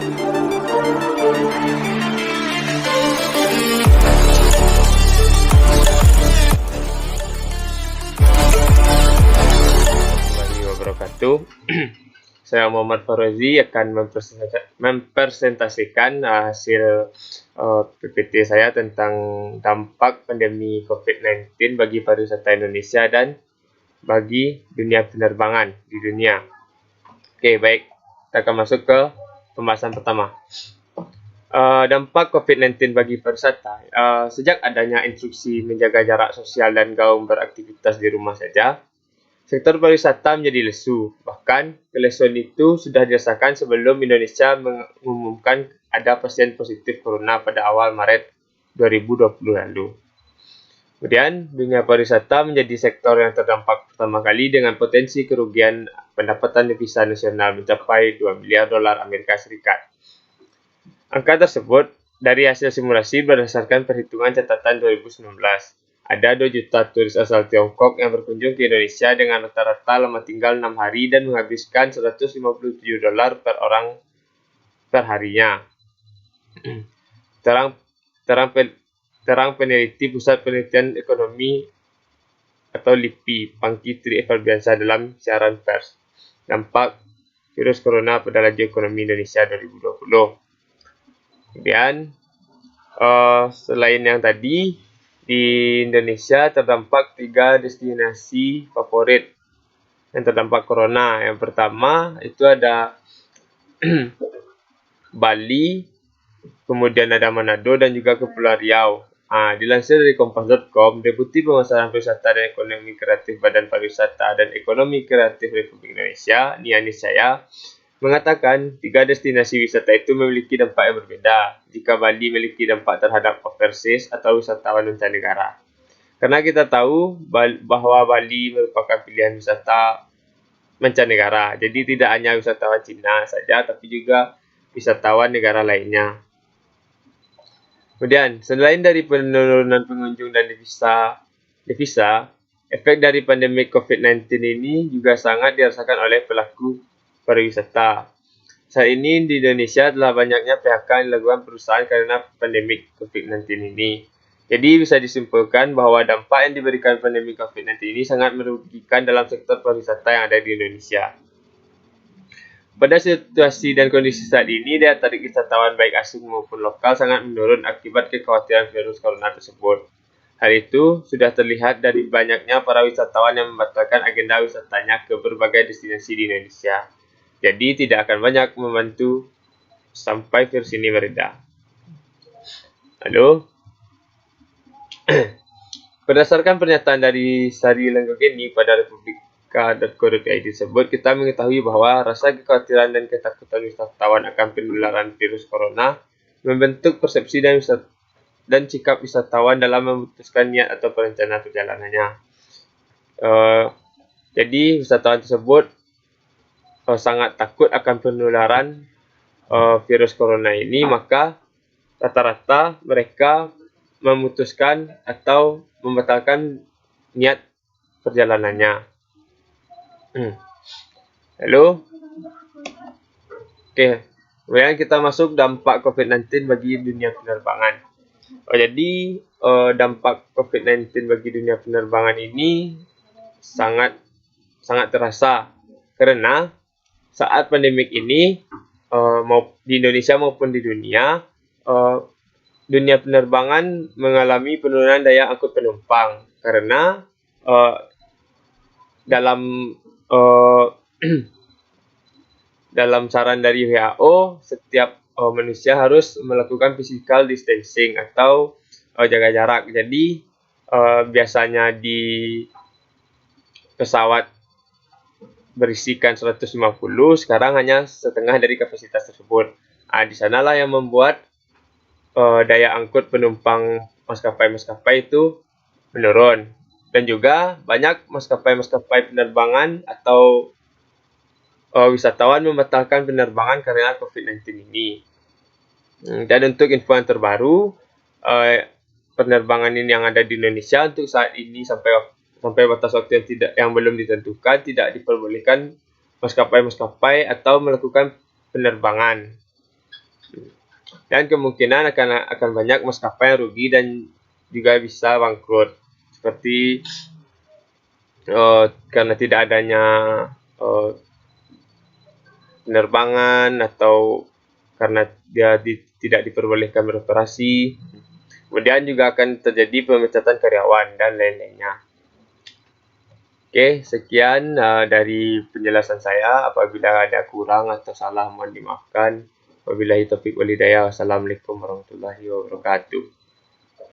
wabarakatuh. Saya Muhammad Farozi akan mempresentasikan hasil PPT saya tentang dampak pandemi COVID-19 bagi pariwisata Indonesia dan bagi dunia penerbangan di dunia. Oke, baik. Kita akan masuk ke pembahasan pertama. Dampak COVID-19 bagi pariwisata. Sejak adanya instruksi menjaga jarak sosial dan gaung beraktivitas di rumah saja, sektor pariwisata menjadi lesu. Bahkan, kelesuan itu sudah dirasakan sebelum Indonesia mengumumkan ada pasien positif corona pada awal Maret 2020 lalu. Kemudian, dunia pariwisata menjadi sektor yang terdampak pertama kali dengan potensi kerugian pendapatan devisa nasional mencapai 2 miliar dolar Amerika Serikat. Angka tersebut dari hasil simulasi berdasarkan perhitungan catatan 2019. Ada 2 juta turis asal Tiongkok yang berkunjung ke Indonesia dengan rata-rata lama tinggal 6 hari dan menghabiskan 157 dolar per orang per harinya. Terang peneliti Pusat Penelitian Ekonomi atau LIPI, Pangki Tri Febriansyah dalam siaran pers. Dampak virus corona pada laju ekonomi Indonesia 2020. Kemudian, selain yang tadi, di Indonesia terdampak 3 destinasi favorit yang terdampak corona. Yang pertama itu ada Bali, kemudian ada Manado dan juga Kepulauan Riau. Dilansir dari Kompas.com, Deputi Pemasaran Pariwisata dan Ekonomi Kreatif Badan Pariwisata dan Ekonomi Kreatif Republik Indonesia, Nia Niscaya, mengatakan 3 destinasi wisata itu memiliki dampak yang berbeda jika Bali memiliki dampak terhadap overseas atau wisatawan mancanegara. Karena kita tahu bahwa Bali merupakan pilihan wisata mancanegara, jadi tidak hanya wisatawan Cina saja, tapi juga wisatawan negara lainnya. Kemudian, selain dari penurunan pengunjung dan devisa, efek dari pandemi COVID-19 ini juga sangat dirasakan oleh pelaku pariwisata. Saat ini di Indonesia telah banyaknya PHK yang dilakukan perusahaan karena pandemi COVID-19 ini. Jadi bisa disimpulkan bahwa dampak yang diberikan pandemi COVID-19 ini sangat merugikan dalam sektor pariwisata yang ada di Indonesia. Pada situasi dan kondisi saat ini, daya tarik wisatawan baik asing maupun lokal sangat menurun akibat kekhawatiran virus corona tersebut. Hal itu sudah terlihat dari banyaknya para wisatawan yang membatalkan agenda wisatanya ke berbagai destinasi di Indonesia. Jadi tidak akan banyak membantu sampai virus ini mereda. Lalu, berdasarkan pernyataan dari Sari Lenggogeni pada republika.co.id tersebut, kita mengetahui bahwa rasa kekhawatiran dan ketakutan wisatawan akan penularan virus corona membentuk persepsi dan sikap wisatawan dalam memutuskan niat atau perencanaan perjalanannya. Jadi wisatawan tersebut sangat takut akan penularan virus corona ini, maka rata-rata mereka memutuskan atau membatalkan niat perjalanannya. Lalu, kemudian kita masuk dampak COVID-19 bagi dunia penerbangan. Jadi, dampak COVID-19 bagi dunia penerbangan ini sangat terasa karena saat pandemik ini di Indonesia maupun di dunia, dunia penerbangan mengalami penurunan daya angkut penumpang karena dalam saran dari WHO, setiap manusia harus melakukan physical distancing atau jaga jarak. Jadi biasanya di pesawat berisikan 150, sekarang hanya setengah dari kapasitas tersebut. Di sanalah yang membuat daya angkut penumpang maskapai-maskapai itu menurun. Dan juga banyak maskapai-maskapai penerbangan atau wisatawan membatalkan penerbangan karena COVID-19 ini. Dan untuk info yang terbaru, penerbangan ini yang ada di Indonesia untuk saat ini sampai batas waktu yang belum ditentukan, tidak diperbolehkan maskapai-maskapai atau melakukan penerbangan. Dan kemungkinan akan banyak maskapai yang rugi dan juga bisa bangkrut, seperti karena tidak adanya penerbangan, atau karena dia tidak diperbolehkan beroperasi. Kemudian juga akan terjadi pemecatan karyawan dan lain-lainnya. Oke, sekian dari penjelasan saya. Apabila ada kurang atau salah, mohon dimaafkan. Wabillahi taufiq wal hidayah. Wassalamualaikum warahmatullahi wabarakatuh.